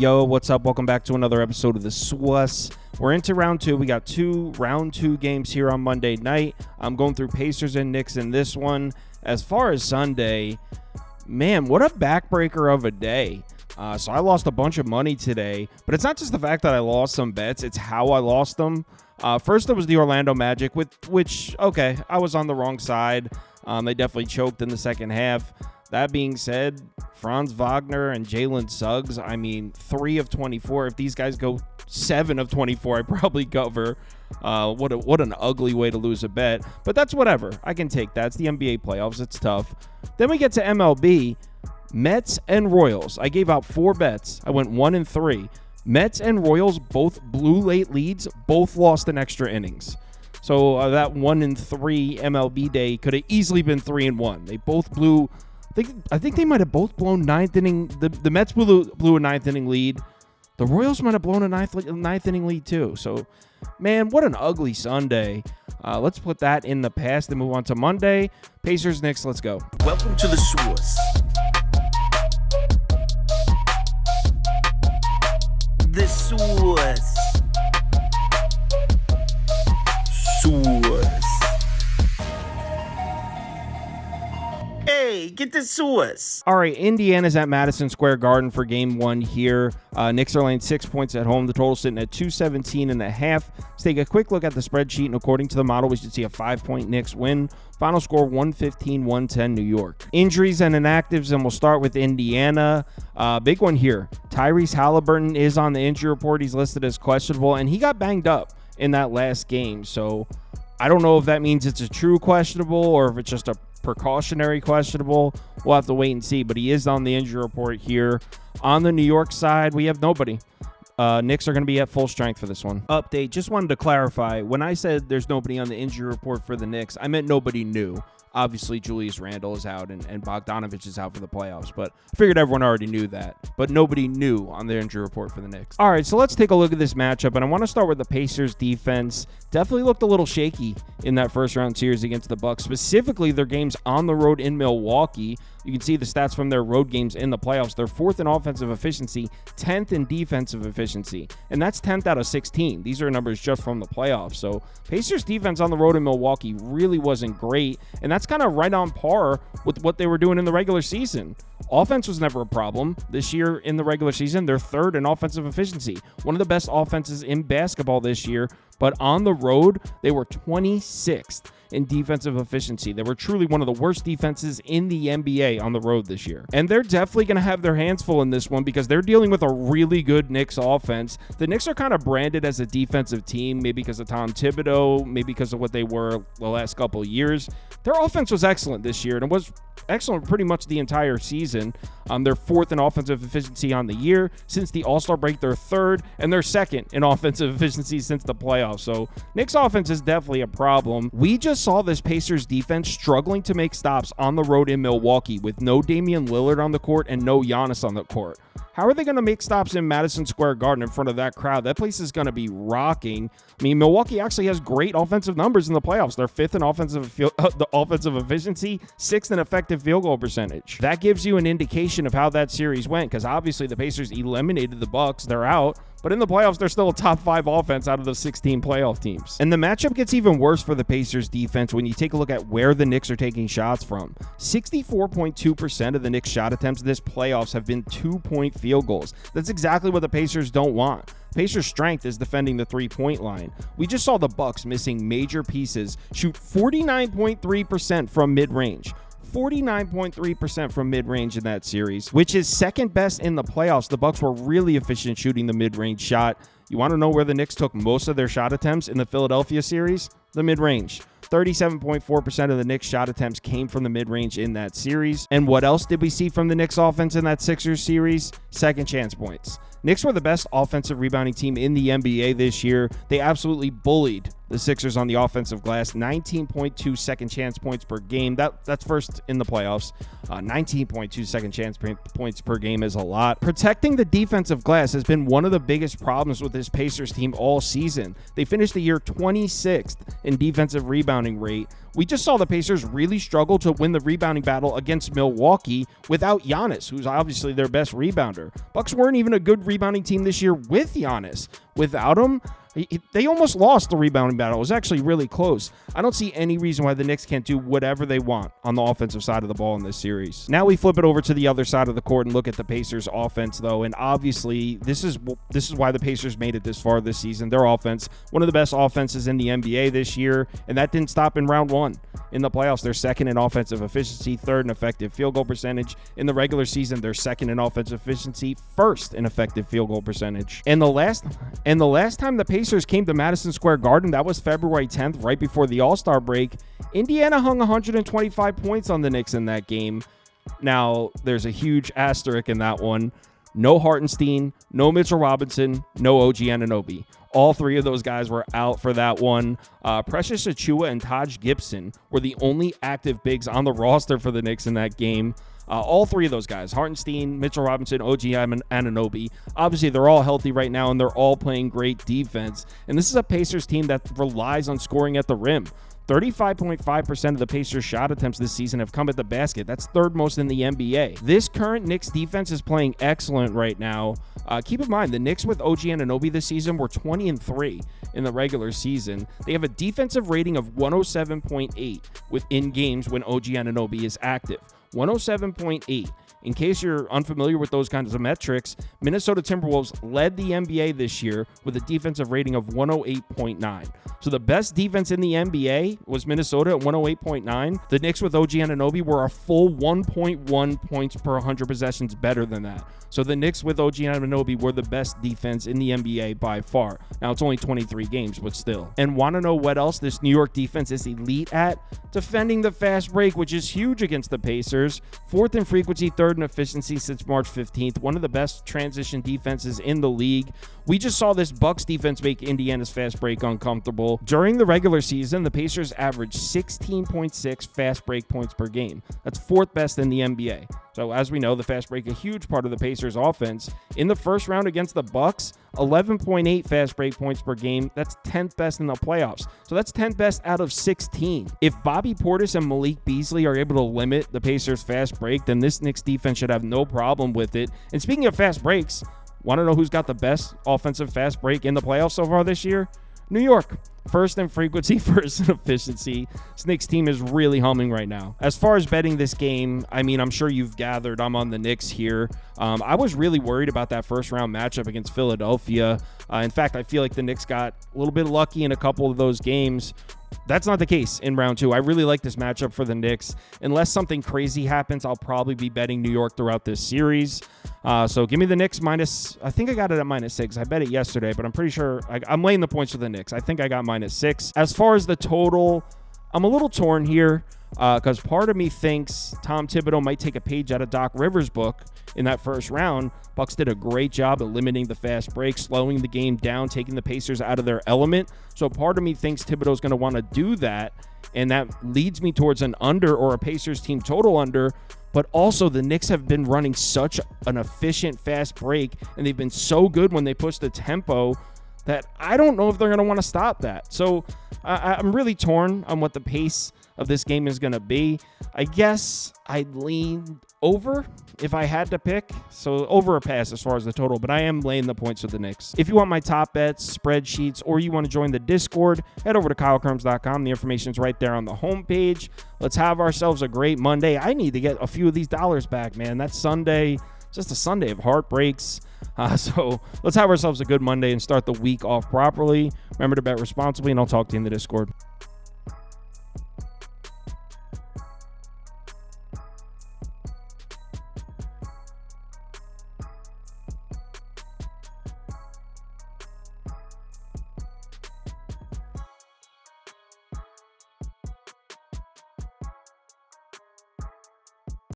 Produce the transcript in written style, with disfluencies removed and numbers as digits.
Yo, what's up? Welcome back to another episode of the SWUS. We're into round two. We got round two games here on Monday night. I'm going through Pacers and Knicks in this one. As far as Sunday, man, what a backbreaker of a day. So I lost a bunch of money today, but it's not just the fact that I lost some bets, it's how I lost them. First, it was the Orlando Magic, which, okay, I was on the wrong side. They definitely choked in the second half. That being said, Franz Wagner and Jalen Suggs, I mean, 3 of 24. If these guys go 7 of 24, I probably cover. What an ugly way to lose a bet. But that's whatever. I can take that. It's the NBA playoffs. It's tough. Then we get to MLB. Mets and Royals. I gave out 4 bets. I went 1 and 3. Mets and Royals both blew late leads. Both lost in extra innings. So that 1 and 3 MLB day could have easily been 3 and 1. They both blew... I think they might have both blown ninth inning. The Mets blew a ninth inning lead. The Royals might have blown a ninth inning lead too. So, man, what an ugly Sunday. Let's put that in the past and move on to Monday. Pacers-Knicks, let's go. Welcome to the SWUS. The SWUS. SWUS. Hey, get the SWUS. All right, Indiana's at Madison Square Garden for game 1 here. Knicks are laying 6 points at home. The total sitting at 217.5. Let's take a quick look at the spreadsheet, and according to the model, we should see a 5-point Knicks win. Final score 115-110 New York. Injuries and inactives, and we'll start with Indiana. Big one here. Tyrese Halliburton is on the injury report. He's listed as questionable, and he got banged up in that last game. So I don't know if that means it's a true questionable or if it's just a precautionary questionable. We'll have to wait and see, but he is on the injury report here. On the New York side, we have nobody. Knicks are going to be at full strength for this one. Update, just wanted to clarify, when I said there's nobody on the injury report for the Knicks, I meant nobody new. Obviously, Julius Randle is out and Bogdanovich is out for the playoffs, but I figured everyone already knew that. But nobody new on the injury report for the Knicks. All right, so let's take a look at this matchup, and I want to start with the Pacers defense. Definitely looked a little shaky in that first round series against the Bucks, specifically their games on the road in Milwaukee. You can see the stats from their road games in the playoffs. They're 4th in offensive efficiency, 10th in defensive efficiency, and that's 10th out of 16. These are numbers just from the playoffs. So Pacers defense on the road in Milwaukee really wasn't great, and that's kind of right on par with what they were doing in the regular season. Offense was never a problem. This year in the regular season, they're 3rd in offensive efficiency. One of the best offenses in basketball this year, but on the road, they were 26th in defensive efficiency. They were truly one of the worst defenses in the NBA on the road this year. And they're definitely going to have their hands full in this one because they're dealing with a really good Knicks offense. The Knicks are kind of branded as a defensive team, maybe because of Tom Thibodeau, maybe because of what they were the last couple of years. Their offense was excellent this year, and it was excellent pretty much the entire season. They're 4th in offensive efficiency on the year. Since the All-Star break, they're 3rd, and they're 2nd in offensive efficiency since the playoffs. So Knicks offense is definitely a problem. We just saw this Pacers defense struggling to make stops on the road in Milwaukee with no Damian Lillard on the court and no Giannis on the court. How are they going to make stops in Madison Square Garden in front of that crowd? That place is going to be rocking. I mean, Milwaukee actually has great offensive numbers in the playoffs. They're 5th in offensive efficiency, 6th in effective field goal percentage. That gives you an indication of how that series went, because obviously the Pacers eliminated the Bucks. They're out. But in the playoffs, they're still a top 5 offense out of the 16 playoff teams. And the matchup gets even worse for the Pacers defense when you take a look at where the Knicks are taking shots from. 64.2% of the Knicks shot attempts this playoffs have been 2-point field goals. That's exactly what the Pacers don't want. Pacers' strength is defending the 3-point line. We just saw the Bucks missing major pieces shoot 49.3% from mid-range. 49.3% from mid-range in that series, which is 2nd best in the playoffs. The Bucks were really efficient shooting the mid-range shot. You want to know where the Knicks took most of their shot attempts in the Philadelphia series? The mid-range. 37.4% of the Knicks shot attempts came from the mid-range in that series. And what else did we see from the Knicks offense in that Sixers series? Second chance points. Knicks were the best offensive rebounding team in the NBA this year. They absolutely bullied The Sixers on the offensive glass, 19.2 second chance points per game. That's first in the playoffs. 19.2 second chance points per game is a lot. Protecting the defensive glass has been one of the biggest problems with this Pacers team all season. They finished the year 26th in defensive rebounding rate. We just saw the Pacers really struggle to win the rebounding battle against Milwaukee without Giannis, who's obviously their best rebounder. Bucks weren't even a good rebounding team this year with Giannis. Without him, they almost lost the rebounding battle. It was actually really close. I don't see any reason why the Knicks can't do whatever they want on the offensive side of the ball in this series. Now we flip it over to the other side of the court and look at the Pacers offense, though, and obviously this is why the Pacers made it this far this season. Their offense, one of the best offenses in the NBA this year, and that didn't stop in round one. In the playoffs, they're second in offensive efficiency, third in effective field goal percentage. In the regular season, they're second in offensive efficiency, first in effective field goal percentage. And the last time the Pacers came to Madison Square Garden, that was February 10th, right before the All-Star break. Indiana hung 125 points on the Knicks in that game. Now, there's a huge asterisk in that one. No Hartenstein, no Mitchell Robinson, no OG Anunoby. All three of those guys were out for that one. Precious Achiuwa and Taj Gibson were the only active bigs on the roster for the Knicks in that game. All three of those guys, Hartenstein, Mitchell Robinson, OG Anunoby, obviously they're all healthy right now and they're all playing great defense. And this is a Pacers team that relies on scoring at the rim. 35.5% of the Pacers' shot attempts this season have come at the basket. That's third most in the NBA. This current Knicks defense is playing excellent right now. Keep in mind, the Knicks with OG Anunoby this season were 20-3 in the regular season. They have a defensive rating of 107.8 within games when OG Anunoby is active. 107.8. In case you're unfamiliar with those kinds of metrics, Minnesota Timberwolves led the NBA this year with a defensive rating of 108.9. So the best defense in the NBA was Minnesota at 108.9. The Knicks with OG Anunoby were a full 1.1 points per 100 possessions better than that. So the Knicks with OG Anunoby were the best defense in the NBA by far. Now, it's only 23 games, but still. And want to know what else this New York defense is elite at? Defending the fast break, which is huge against the Pacers. Fourth in frequency, third in efficiency since March 15th. One of the best transition defenses in the league. We just saw this Bucks defense make Indiana's fast break uncomfortable. During the regular season, the Pacers averaged 16.6 fast break points per game. That's fourth best in the NBA. So as we know, the fast break, a huge part of the Pacers offense. In the first round against the Bucks, 11.8 fast break points per game. That's 10th best in the playoffs. So that's 10th best out of 16. If Bobby Portis and Malik Beasley are able to limit the Pacers fast break, then this Knicks defense should have no problem with it. And speaking of fast breaks, want to know who's got the best offensive fast break in the playoffs so far this year? New York. First in frequency, first in efficiency. This Knicks team is really humming right now. As far as betting this game, I mean, I'm sure you've gathered I'm on the Knicks here. I was really worried about that first round matchup against Philadelphia. In fact, I feel like the Knicks got a little bit lucky in a couple of those games. That's not the case in round two. I really like this matchup for the Knicks. Unless something crazy happens, I'll probably be betting New York throughout this series. So give me the Knicks minus, I think I got it at -6. I bet it yesterday, but I'm pretty sure I'm laying the points for the Knicks. I think I got -6. As far as the total, I'm a little torn here because part of me thinks Tom Thibodeau might take a page out of Doc Rivers' book in that first round. Bucks did a great job at limiting the fast break, slowing the game down, taking the Pacers out of their element. So part of me thinks Thibodeau's going to want to do that, and that leads me towards an under or a Pacers team total under. But also the Knicks have been running such an efficient fast break, and they've been so good when they push the tempo that I don't know if they're going to want to stop that. So I'm really torn on what the pace of this game is going to be. I guess I'd lean over if I had to pick. So over a pass as far as the total, but I am laying the points with the Knicks. If you want my top bets, spreadsheets, or you want to join the Discord, head over to KyleKirms.com. The information's right there on the homepage. Let's have ourselves a great Monday. I need to get a few of these dollars back, man. That Sunday, just a Sunday of heartbreaks. So let's have ourselves a good Monday and start the week off properly. Remember to bet responsibly, and I'll talk to you in the Discord.